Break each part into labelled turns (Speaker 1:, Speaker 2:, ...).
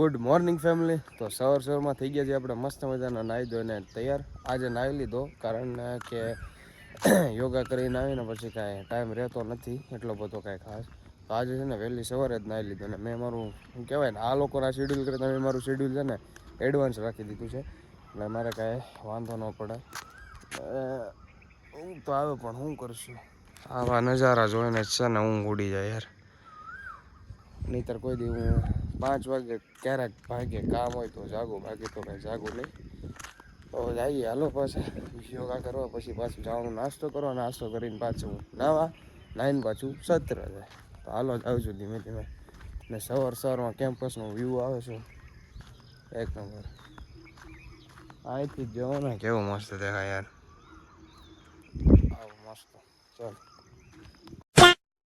Speaker 1: Good morning family. તો સવારમાં થઈ ગયા છે આપણે મસ્ત મજાના નાહી ધોઈને તૈયાર. આજે નાહી લીધો કારણ કે યોગા કરીને આવીને પછી કાંઈ ટાઈમ રહેતો નથી એટલો બધો કાંઈ ખાસ. તો આજે છે ને વહેલી સવારે જ નાહી લીધો. ને મેં મારું શું કહેવાય ને આ લોકોના શેડ્યુલ કરતાં મેં મારું શેડ્યુલ છે ને એડવાન્સ રાખી દીધું છે એટલે મારે કાંઈ વાંધો ન પડે. ઊંઘ તો આવે પણ શું કરશું, આવા નજારા જોઈને જ છે ને ઊંઘ ઉડી જાય યાર. નહીંતર કોઈ દી હું 5 વાગે ક્યારેક ભાગે કામ હોય તો જાગું, બાકી તો કાંઈ જાગું નહીં. તો જઈએ હાલો પાછા યોગા કરવા, પછી પાછું જવાનું નાસ્તો કરવા, નાસ્તો કરીને પાછું નાહીને પાછું સત્ર જાય. તો હાલો જ આવજો ધીમે ધીમે. ને સવારમાં કેમ્પસનો વ્યૂ આવે છે એક નંબર. અહીંથી જ જવો ને કેવું મસ્ત દેખાય યાર, આવું મસ્ત. ચાલ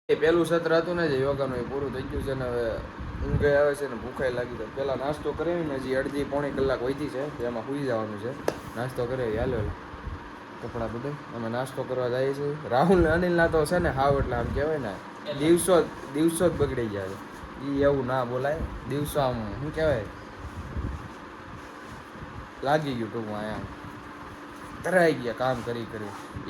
Speaker 1: એ પહેલું સત્ર હતું ને જે યોગાનું એ પૂરું થઈ ગયું છે ને હવે ઊંઘ આવે છે ને ભૂખાઈ લાગી તો પહેલાં નાસ્તો કરીને હજી અડધી પોણી કલાક વધી છે, એમાં સૂઈ જવાનું છે. નાસ્તો કરી હાલો કપડાં બધે અમે નાસ્તો કરવા જઈએ છીએ. રાહુલ ને અનિલના તો છે ને હાવ એટલે આમ કહેવાય ને દિવસો જ બગડી જાય. એ એવું ના બોલાય, દિવસો આમ શું કહેવાય લાગી ગયું ટૂંકમાં એમ કરાઈ ગયા કામ કરી.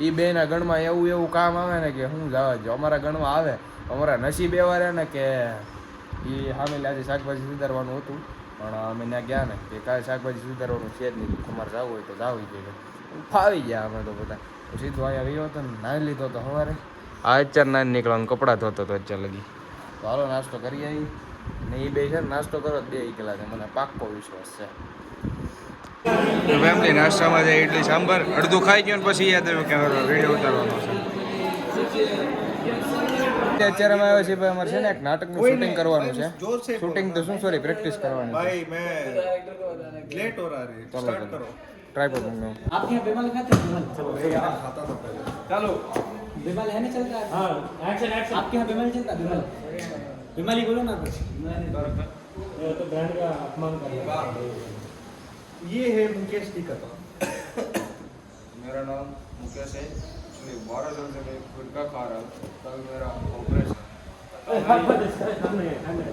Speaker 1: એ બેના ગણમાં એવું કામ આવે ને કે હું જવા દો. અમારા ગણમાં આવે, અમારા નસીબ એવા રહે ને કે એ સામે આજે શાકભાજી સુધારવાનું હતું પણ અમે ત્યાં ગયા ને કે કાંઈ શાકભાજી સુધારવાનું છે જ નહીં, તમારે જવું હોય તો જાવી જોઈએ. ફાવી ગયા અમે તો બધા. સીધો અહીંયા આવ્યો હતો ને નાહી લીધો તો સવારે. આ અત્યારે નાહી નીકળવાનું, કપડાં ધોતો હતો અત્યારે લગી. તો હાલો નાસ્તો કરી આવી ને એ બે છે ને નાસ્તો કરો 2 કલાક, મને પાક્કો વિશ્વાસ છે. ફેમિલી નાસ્તામાં જાય ઇડલી સાંભાર અડધું ખાઈ ગયો ને પછી યાદ આવ્યું કે વિડીયો ઉતારવાનો છે. અત્યારે અમે આવ્યા છીએ ભાઈ, અમારે છે ને એક નાટકનું શૂટિંગ કરવાનું છે. શૂટિંગ તો શું સોરી પ્રેક્ટિસ કરવાની છે.
Speaker 2: भाई मैं लेट हो रहा है, स्टार्ट करो.
Speaker 1: ट्राई पर दूंगा
Speaker 3: आप यहाँ विमल खाते हैं? विमल
Speaker 2: खाता था पहले.
Speaker 3: चलो विमल है ना चलता है? हाँ एक्शन एक्शन. आपके यहाँ विमल चलता है? विमल विमल ही बोलो ना कुछ. ये तो ब्रांड का अपमान कर रहा है.
Speaker 2: ये है मुकेश की कथा.
Speaker 1: मेरा नाम मुकेश है. 12 दिन से मैं गुटखा खा रहा हूँ. कल मेरा ऑपरेशन.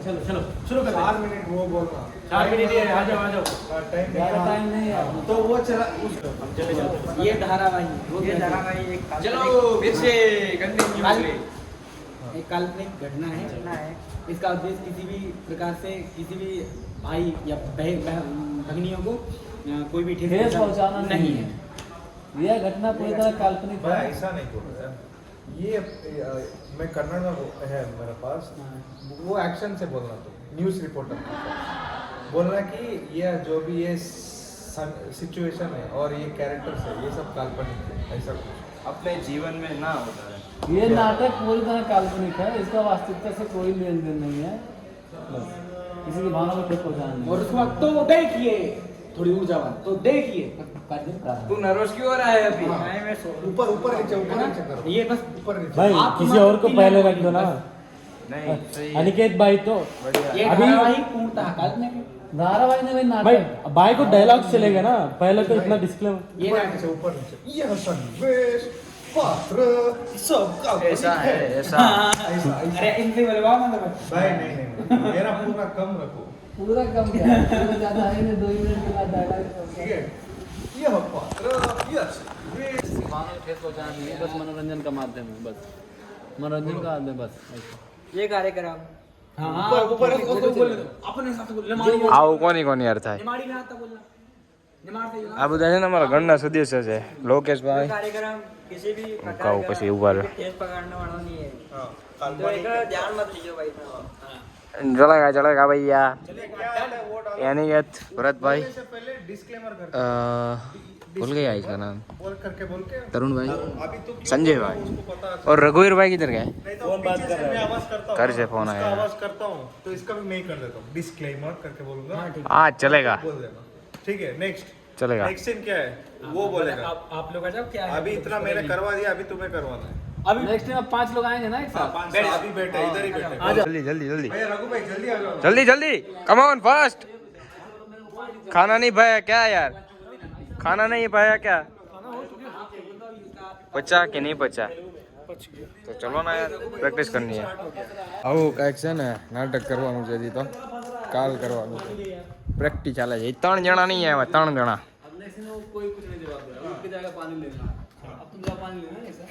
Speaker 3: चलो चलो शुरू कर.
Speaker 2: 4 मिनट वो बोलना.
Speaker 3: 4 मिनट ये आ जाओ
Speaker 2: टाइम नहीं है तो वो चला उस
Speaker 3: हम चले जाते. ये धारावाही एक
Speaker 1: चलो फिर से कंटिन्यू.
Speaker 3: एक काल्पनिक घटना है. इसका उद्देश्य किसी भी प्रकार से किसी भी भाई या भगनियों को कोई भी ठेस पहुंचाना नहीं है. यह घटना पूरी तरह काल्पनिक
Speaker 2: मैं
Speaker 3: है.
Speaker 2: ऐसा नहीं बोल रहा. ये मैं कन्नड़ में है मेरे पास. वो एक्शन से बोलना तो न्यूज़ रिपोर्टर बोलना कि ये जो भी ये सिचुएशन है और ये कैरेक्टर्स है ये सब काल्पनिक है, ऐसा कुछ
Speaker 1: अपने जीवन में ना होता है.
Speaker 4: ये नाटक पूरी तरह काल्पनिक है. इसका वास्तविकता से कोई लेन देन नहीं है. बस किसी की भावना को ठेस पहुंचाना नहीं.
Speaker 3: और उस वक्त तो देखिए थोड़ी ऊर्जावान तो देखिए.
Speaker 1: तू नर्वस क्यों हो रहा है अभी?
Speaker 2: ऊपर ऊपर नीचे करो.
Speaker 3: ये बस
Speaker 2: ऊपर नीचे.
Speaker 4: भाई किसी और को पहले रख दो ना.
Speaker 1: नहीं सही है.
Speaker 4: अनिकेत भाई तो
Speaker 1: बढ़िया.
Speaker 3: ये
Speaker 4: अभी-
Speaker 3: धारावाही पूर्णतः काल्पनिक है.
Speaker 4: धारावाही ने भाई
Speaker 5: भाई
Speaker 4: नाटक
Speaker 5: भाई को डायलॉग चलेगा ना, पहले तो इतना डिस्क्लेमर.
Speaker 3: ये
Speaker 2: ऊपर
Speaker 3: नाटक
Speaker 2: नीचे ऊपर नीचे. ये सन्निवेश पात्र सब काल्पनिक
Speaker 1: ऐसा है ऐसा.
Speaker 2: ऐसा
Speaker 3: अरे इनसे बोलवा मतलब
Speaker 2: भाई नहीं मेरा पूरा कम रखो.
Speaker 4: पूरा कम क्या है? पूरा ज्यादा है नहीं. 2 मिनट के बाद डायलॉग
Speaker 2: ठीक है. यह पात्र यस
Speaker 4: भावना को ठेस पहुंचाना नहीं है. बस मनोरंजन का माध्यम है. बस मनोरंजन का माध्यम बस ऐसा.
Speaker 3: ये कार्यक्रम हाँ
Speaker 2: ऊपर
Speaker 3: बोल अपने साथ बोल निमाड़ी
Speaker 1: આવું કોની યાર થાય.
Speaker 3: निमाड़ी में आता बोलना निमाड़ से
Speaker 1: આ બધા છે ને અમારા ઘરના સદસ્ય છે. લોકેશભાઈ
Speaker 3: कार्यक्रम किसी भी
Speaker 1: કહું પછી ઉભા રહે.
Speaker 3: तेज पकड़ने वाला नहीं है.
Speaker 2: हाँ
Speaker 3: तो
Speaker 2: काल्पनिक
Speaker 3: एक ध्यान मत लीजिए भाई.
Speaker 1: ચલેગા ભૈયા.
Speaker 2: चलिए क्या है वो डालो.
Speaker 1: यानियत भरतભાई
Speaker 2: से पहले डिस्क्लेमर कर
Speaker 1: भूल गया इसका नाम.
Speaker 2: बोल करके बोल के
Speaker 1: तरुण भाई,
Speaker 2: अभी तो
Speaker 1: संजय भाई
Speaker 2: उसको पता
Speaker 1: और रघुवीर भाई किधर गए?
Speaker 2: नहीं तो पीछे से मैं आवाज करता हूँ.
Speaker 1: घर से फोन
Speaker 2: उसका
Speaker 1: आया है.
Speaker 2: आवाज करता हूँ तो इसका भी मैं ही कर देता हूँ. डिस्क्लेमर करके बोलूंगा.
Speaker 1: हाँ चलेगा
Speaker 2: बोल देना. ठीक है. नेक्स्ट
Speaker 1: चलेगा.
Speaker 2: नेक्स्ट सीन क्या है वो बोलेगा.
Speaker 3: आप लोग आ जाओ क्या है?
Speaker 2: अभी इतना मैंने करवा दिया, अभी तुम्हें करवाना है.
Speaker 3: अभी
Speaker 4: नेक्स्ट टाइम 5 लोग आएंगे ना एक साथ.
Speaker 2: अभी बैठे इधर ही बैठे.
Speaker 1: जल्दी जल्दी जल्दी
Speaker 2: भैया रघु भाई जल्दी आ जाओ.
Speaker 1: जल्दी जल्दी कम ऑन फास्ट. खाना नहीं पाया क्या यार? खाना नहीं पाया क्या? पचा कि नहीं पचा? तो चलो ना यार प्रैक्टिस करनी है. આવું કાંઈક છે ને નાટક કરવાનું છે હજી તો. કાલ કરવાનું પ્રેક્ટિસ ચાલે છે 3 જણા નહીં આવ્યા 3 જણા
Speaker 4: अपने से ना कोई कुछ नहीं जवाब दे रहा उनकी जगह पानी लेना अब तुम जा पानी लेना ऐसा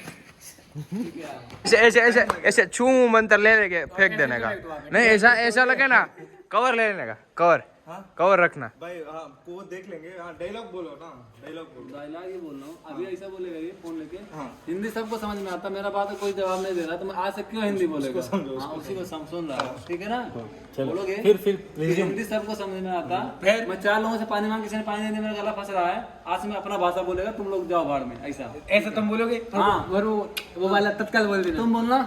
Speaker 4: ठीक है
Speaker 1: ऐसे ऐसे ऐसे छू मंतर ले लेके फेंक देने का नहीं ऐसा ऐसा लगे ना कवर ले लेने का कवर रखना
Speaker 2: भाई हाँ वो देख लेंगे हाँ डायलॉग बोलो ना डायलॉग बोलो
Speaker 4: डायलॉग ये बोल रहा हूँ अभी ऐसा बोलेगा ये फोन लेके हिंदी सबको समझ में आता मेरा बात का कोई जवाब नहीं दे रहा तो मैं आज से क्यों हिंदी बोलेगा हाँ उसी को सुन रहा है ठीक है ना बोलोगे
Speaker 5: फिर
Speaker 4: हिंदी सबको समझ में आता मैं 4 लोगों से पानी मांग किसी ने पानी नहीं दिया मेरा गला फंस रहा है आज से मैं अपना भाषा बोलेगा तुम लोग जाओ बाहर में ऐसा
Speaker 3: ऐसा तुम बोलोगे
Speaker 4: हाँ
Speaker 3: और वो वाला तत्काल बोल देना
Speaker 4: तुम बोलना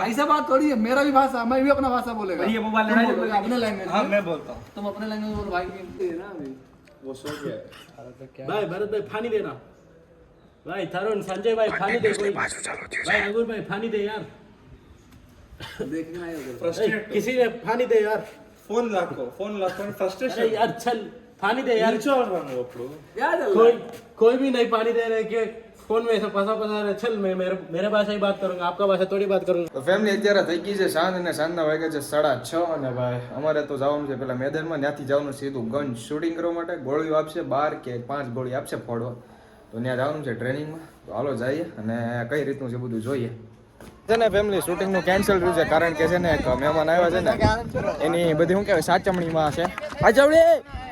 Speaker 4: ऐसा बात थोड़ी है मेरा भी भाषा मैं भी अपना भाषा बोलेगा
Speaker 3: ये वो वाला
Speaker 4: तुम
Speaker 3: नहीं
Speaker 4: बोलोगे अपने लैंग्वेज
Speaker 2: हाँ मैं बोलता हूँ
Speaker 4: तुम अपने लैंग्वेज बोलो भाई की ना अभी
Speaker 2: वो सो गया है
Speaker 5: भाई भरत भाई पानी देना भाई तरुण संजय भाई पानी दे कोई भाई अंगूर भाई पानी दे यार
Speaker 4: देखना है उधर
Speaker 2: फ्रस्ट्रेट
Speaker 5: किसी ने पानी दे यार
Speaker 2: फोन लाखो
Speaker 5: अरे
Speaker 2: फ्रस्ट्रेशन
Speaker 5: यार चल पानी दे यार
Speaker 2: అప్పుడు
Speaker 4: क्या चल रहा
Speaker 5: कोई
Speaker 4: है
Speaker 5: कोई भी नहीं पानी दे रहे कि फोन में ऐसा फंसा रहे चल मैं मेरे भाषा ही बात करूंगा आपका भाषा थोड़ी बात करूंगा
Speaker 1: તો ફેમિલી અત્યારે થઈ ગઈ છે સાંજ અને સાંજના વાગ્યા છે 6:30 અને ભાઈ અમારે તો જવાનું છે પેલા મેદાનમાં ત્યાંથી જવાનું સીધું ગન શૂટિંગ કરવા માટે ગોળીઓ આપશે 12 કે 5 ગોળી આપશે ફોડવા તો ત્યાં જવાનું છે ટ્રેનિંગમાં તો હાલો જઈએ અને કઈ રીતનું છે બધું જોઈએ છે ને ફેમિલી શૂટિંગનું કેન્સલ રહ્યું છે કારણ કે છે ને એક મહેમાન આવ્યા છે ને એની બધી શું કહેવાય સાચવણીમાં છે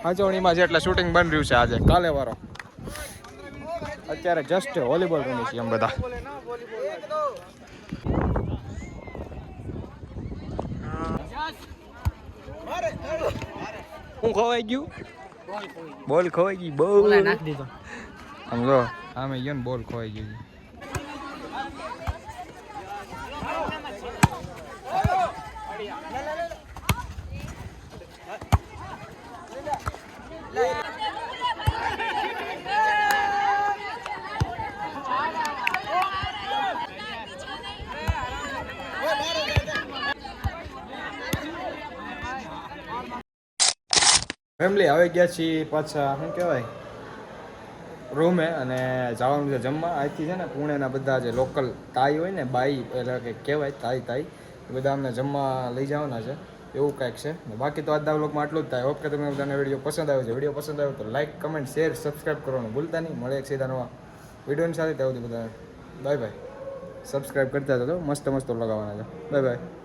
Speaker 1: સાચવણીમાં છે એટલે શૂટિંગ બંધ રહ્યું છે આજે કાલે વાળો અત્યારે જસ્ટ વોલીબોલ રમી છીએ એમ બધા હું ખોવાઈ ગયું બોલ ખોવાઈ ગઈ બોલ
Speaker 3: નાખ દીધો
Speaker 1: સમજો આમે ગયો ને બોલ ખોવાઈ ગઈ ફેમિલી હવે ગયા છીએ પાછા શું કહેવાય રૂમે અને જવાનું છે જમવા અહીંથી છે ને પુણેના બધા જે લોકલ તાઈ હોય ને બાઈ એટલે કે કહેવાય તાઈ એ બધા અમને જમવા લઈ જવાના છે એવું કાંઈક છે બાકી તો આજના વ્લોગમાં આટલું જ થાય હોપ કે તમને બધાને વિડીયો પસંદ આવ્યો છે વિડીયો પસંદ આવ્યો તો લાઈક કમેન્ટ શેર સબસ્ક્રાઈબ કરવાનું ભૂલતા નહીં મળે એક સીધા નવા વિડીયોની સાથે ત્યાં સુધી બધા બાય બાય સબસ્ક્રાઈબ કરતા હતા તો મસ્ત મસ્ત લગાવવાના છે બાય બાય